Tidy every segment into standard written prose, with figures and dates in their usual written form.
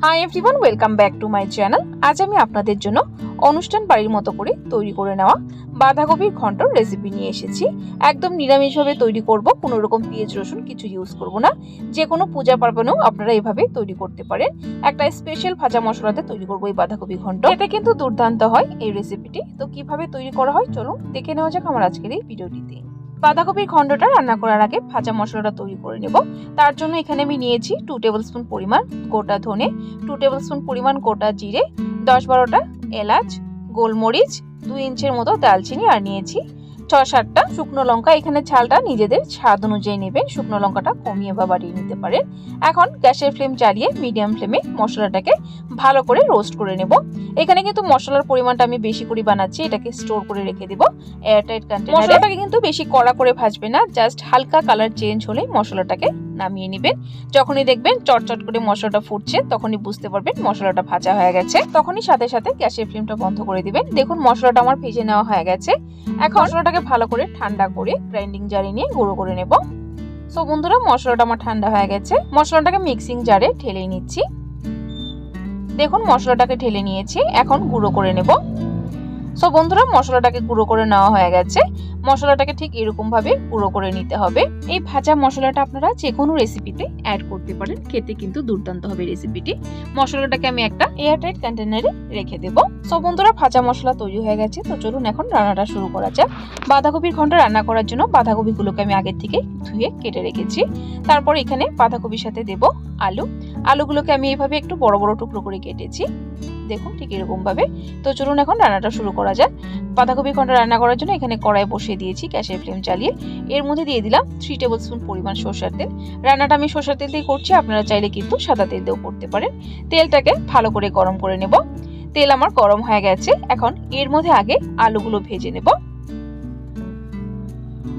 Hi everyone, welcome back to my channel. আজ আমি আপনাদের জন্য অনুষ্ঠান বাড়ির মতো করে তৈরি করে নেওয়া বাঁধাকপির ঘন্টর রেসিপি নিয়ে এসেছি। একদম নিরামিষভাবে তৈরি করব, কোনো রকম পেঁয়াজ রসুন কিছু ইউজ করব না। যে কোনো পূজা পার্বণেও আপনারা এভাবে তৈরি করতে পারেন। একটা স্পেশাল ভাজা মশলাতে তৈরি করব এই বাঁধাকপি ঘন্ট। এটা কিন্তু দুর্দান্ত হয় এই রেসিপিটি। তো কিভাবে তৈরি করা হয় চলুন দেখে নেওয়া যাক আমার আজকের এই ভিডিওটিতে। বাঁধাকপির ঘন্টটা রান্না করার আগে ভাজা মশলাটা তৈরি করে নেব। তার জন্য এখানে আমি নিয়েছি 2 টেবিলস্পুন পরিমাণ গোটা ধনে, 2 টেবিলস্পুন পরিমাণ গোটা জিরে, 10-12টা এলাচ, গোলমরিচ, 2 ইঞ্চির মতো দালচিনি, আর নিয়েছি 6-7টা শুকনো লঙ্কা। এখানে ঝালটা নিজেদের স্বাদ অনুযায়ী নেবেন, শুকনো লঙ্কাটা কমিয়ে বা বাড়িয়ে নিতে পারেন। এখন গ্যাসের ফ্লেম জ্বালিয়ে মিডিয়াম ফ্লেমে মশলাটাকে ভালো করে রোস্ট করে নেব। এখানে কিন্তু মশলার পরিমাণটা আমি বেশি করে বানাচ্ছি, এটাকে স্টোর করে রেখে দেব এয়ারটাইট কন্টেনারে। মশলাটাকে কিন্তু বেশি কড়া করে ভাজবে না, জাস্ট হালকা কালার চেঞ্জ হলে মশলাটাকে নামিয়ে নেবেন। যখনই দেখবেন চটচট করে মশলাটা ফুটছে তখনই বুঝতে পারবেন মশলাটা ভাজা হয়ে গেছে। তখনই সাথে সাথে গ্যাসের ফ্লেমটা বন্ধ করে দিবেন। দেখুন মশলাটা আমার ভেজে নেওয়া হয়ে গেছে। এখন মশলাটাকে ভালো করে ঠান্ডা করে গ্রাইন্ডিং জারে নিয়ে গুঁড়ো করে নেব। সো বন্ধুরা, মশলাটা আমার ঠান্ডা হয়ে গেছে। মশলাটাকে মিক্সিং জারে ঢেলে নিচ্ছি। দেখুন মশলাটাকে ঢেলে নিয়েছি, এখন গুঁড়ো করে নেব। সো বন্ধুরা, মশলাটাকে গুঁড়ো করে নেওয়া হয়ে গেছে। মশলাটাকে ঠিক এরকম ভাবে গুঁড়ো করে নিতে হবে। এই ভাজা মশলাটা আপনারা যে কোনো রেসিপিতে অ্যাড করতে পারেন, খেতে কিন্তু দুর্দান্ত হবে রেসিপিটি। মশলাটাকে আমি একটা এয়ারটাইট কন্টেনারে রেখে দেব। সো বন্ধুরা, ভাজা মশলা তৈরি হয়ে গেছে। তো চলুন এখন রান্নাটা শুরু করা যাক। বাঁধাকপির ঘন্ট রান্না করার জন্য বাঁধাকপিগুলোকে আমি আগের থেকে ধুয়ে কেটে রেখেছি। তারপর এখানে বাঁধাকপির সাথে দেব আলুগুলোকে আমি এইভাবে একটু বড় বড় টুকরো করে কেটেছি। দেখুন ঠিক এরকম ভাবে। তো চলুন এখন রান্নাটা শুরু করা যাক। বাঁধাকপি ঘন্ট রান্না করার জন্য এখানে কড়াই বসিয়ে দিয়েছি গ্যাসের ফ্লেম চালিয়ে। এর মধ্যে দিয়ে দিলাম 3 টেবিলস্পুন পরিমাণ সরষের তেল। রান্নাটা আমি সরষের তেল দিয়ে করছি, আপনারা চাইলে কিন্তু সাদা তেল দিয়েও করতে পারেন। তেলটাকে ভালো করে গরম করে নেব। তেল আমার গরম হয়ে গেছে। এখন এর মধ্যে আগে আলুগুলো ভেজে নেব।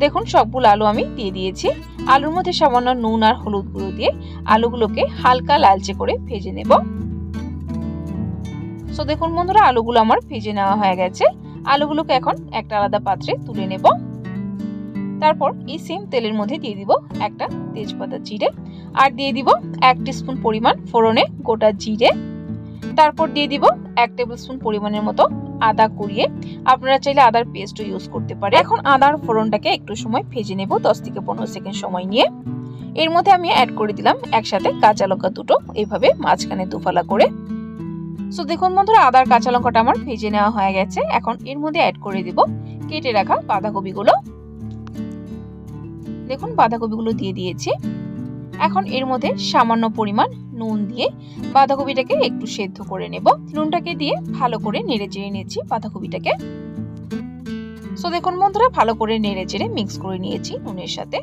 দেখুন সবগুলো আলু আমি দিয়ে দিয়েছি। আলুর মধ্যে সামান্য নুন আর হলুদ গুঁড়ো দিয়ে আলুগুলোকে হালকা লালচে করে ভেজে নেব। সো দেখুন বন্ধুরা, আলুগুলো আমার ভেজে নেওয়া হয়ে গেছে। আলুগুলোকে এখন একটা আলাদা পাত্রে তুলে নেব। তারপর এই সেম তেলের মধ্যে দিয়ে দিব একটা তেজপাতা চিড়ে, আর দিয়ে দিব 1 টিস্পুন পরিমাণ ফোড়নে গোটা জিরে। তারপর দিয়ে দিব 1 টেবিলস্পুন পরিমাণের মতো আদা কুড়িয়ে। আপনারা চাইলে আদার পেস্টও ইউজ করতে পারেন। এখন আদার ফোড়নটাকে একটু সময় ভেজে নেব, 10 থেকে 15 সেকেন্ড সময় নিয়ে। এর মধ্যে আমি অ্যাড করে দিলাম একসাথে কাঁচা লঙ্কা দুটো, এইভাবে মাঝখানে দুফালা করে। সো দেখুন বন্ধুরা, আদার কাঁচা লঙ্কাটা আমার ভেজে নেওয়া হয়ে গেছে। এখন এর মধ্যে অ্যাড করে দিব কেটে রাখা বাঁধাকপিগুলো। দেখুন বাঁধাকপিগুলো দিয়ে দিয়েছি। এখন এর মধ্যে সামান্য পরিমাণ নুন দিয়ে বাঁধাকপিটাকে একটু সেদ্ধ করে নেব। নুনটাকে দিয়ে ভালো করে নেড়ে চেড়ে নিয়েছি বাঁধাকপিটাকে। সো দেখুন বন্ধুরা, ভালো করে নেড়ে চেড়ে মিক্স করে নিয়েছি নুনের সাথে।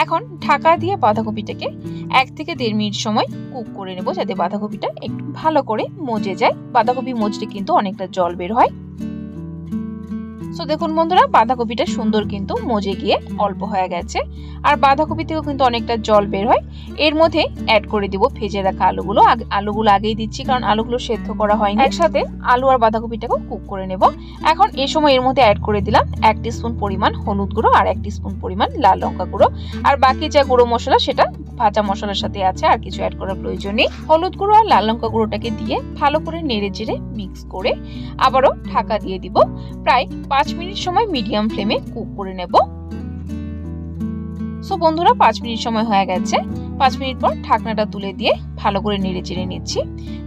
এখন ঢাকা দিয়ে বাঁধাকপিটাকে 1 থেকে 1.5 মিনিট সময় কুক করে নেব, যাতে বাঁধাকপিটা একটু ভালো করে মজে যায়। বাঁধাকপি মজলে কিন্তু অনেকটা জল বের হয়। সো দেখুন বন্ধুরা, বাঁধাকপিটা সুন্দর কিন্তু মজে গিয়ে অল্প হয়ে গেছে, আর বাঁধাকপি থেকেও কিন্তু অনেকটা জল বের হয়। এর মধ্যে অ্যাড করে দিব ভেজে রাখা আলুগুলো আগেই দিচ্ছি, কারণ আলুগুলো সেদ্ধ করা হয়নি। একসাথে আলু আর বাঁধাকপিটাকেও কুক করে নেব। এখন এই সময় এর মধ্যে অ্যাড করে দিলাম 1 টিস্পুন পরিমাণ হলুদ গুঁড়ো আর 1 টিস্পুন পরিমাণ লাল লঙ্কা গুঁড়ো। আর বাকি যা গুঁড়ো মশলা সেটা ভাজা মশলার সাথে আছে, আর কিছু অ্যাড করার প্রয়োজন নেই। হলুদ গুঁড়ো আর লাল লঙ্কা গুঁড়োটাকে দিয়ে ভালো করে নেড়ে চেড়ে মিক্স করে আবারও ঢাকা দিয়ে দিব। প্রায় 5 মিনিট সময় মিডিয়াম ফ্লেমে কুক করে নেব। সো বন্ধুরা, 5 মিনিট সময় হয়ে গেছে। 5 মিনিট পর ঢাকনাটা তুলে দিয়ে ভালো করে নেড়ে চেড়ে নিচ্ছি।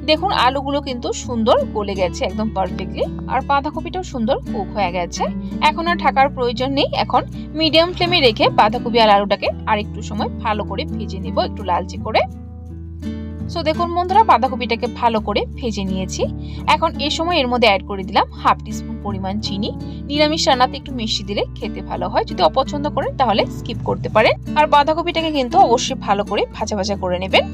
দেখুন আলুগুলো কিন্তু সুন্দর গলে গেছে একদম পারফেক্টলি, আর বাঁধাকপিটাও সুন্দর কুক হয়ে গেছে। এখন আর ঢাকার প্রয়োজন নেই। এখন মিডিয়াম ফ্লেমে রেখে বাঁধাকপি আর আলুটাকে আরেকটু সময় ভালো করে ভেজে নেব, একটু লালচে করে। সো দেখুন বন্ধুরা, বাঁধাকপিটাকে ভালো করে ভেজে নিয়েছি। এখন এই সময় এর মধ্যে অ্যাড করে দিলাম 1/2 টিস্পুন পরিমাণ চিনি। নিরামিষ রান্নাতে একটু মিষ্টি দিলে খেতে ভালো হয়, যদি অপছন্দ করেন তাহলে স্কিপ করতে পারেন। আর বাঁধাকপিটাকে কিন্তু অবশ্যই ভালো করে ভাজা ভাজা করে নেবেন।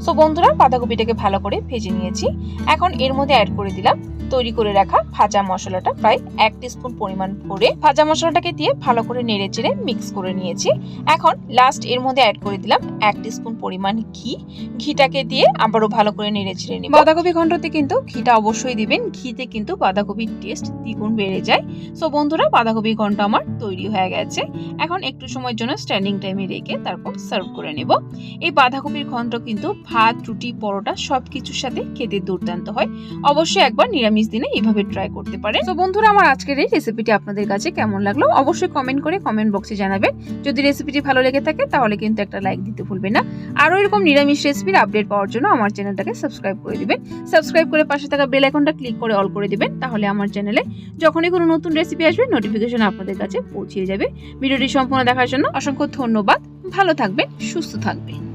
সো বন্ধুরা, বাঁধাকপিটাকে ভালো করে ভেজে নিয়েছি। এখন এর মধ্যে অ্যাড করে দিলাম তৈরি করে রাখা ভাজা মশলাটা, প্রায় 1 টিস্পুন পরিমাণ ভরে ভাজা মশলাটাকে দিয়ে ভালো করে নেড়ে চেড়ে মিক্স করে নিয়েছি। এখন লাস্ট এর মধ্যে অ্যাড করে দিলাম 1 টিস্পুন পরিমাণ ঘিটাকে দিয়ে আবারও ভালো করে নেড়ে চেড়ে নিব। বাঁধাকপি ঘন্টতে কিন্তু ঘিটা অবশ্যই দিবেন, ঘিতে কিন্তু বাঁধাকপির টেস্ট দ্বিগুণ বেড়ে যায়। সো বন্ধুরা, বাঁধাকপি ঘন্ট আমার তৈরি হয়ে গেছে। এখন একটু সময়ের জন্য স্ট্যান্ডিং টাইমে রেখে তারপর সার্ভ করে নেব। এই বাঁধাকপির ঘন্ট কিন্তু ভাত, রুটি, পরোটা সবকিছুর সাথে খেতে দুর্দান্ত হয়। অবশ্যই একবার নিরামিষ দিনে এইভাবে ট্রাই করতে পারেন। তো বন্ধুরা, আমার আজকের এই রেসিপিটি আপনাদের কাছে কেমন লাগলো অবশ্যই কমেন্ট করে কমেন্ট বক্সে জানাবেন। যদি রেসিপিটি ভালো লেগে থাকে তাহলে কিন্তু একটা লাইক দিতে ভুলবেন না। আরও এরকম নিরামিষ রেসিপির আপডেট পাওয়ার জন্য আমার চ্যানেলটাকে সাবস্ক্রাইব করে দিবেন। সাবস্ক্রাইব করে পাশে থাকা বেল আইকনটা ক্লিক করে অল করে দিবেন, তাহলে আমার চ্যানেলে যখনই কোনো নতুন রেসিপি আসবে নোটিফিকেশন আপনাদের কাছে পৌঁছে যাবে। ভিডিওটি সম্পূর্ণ দেখার জন্য অসংখ্য ধন্যবাদ। ভালো থাকবেন, সুস্থ থাকবেন।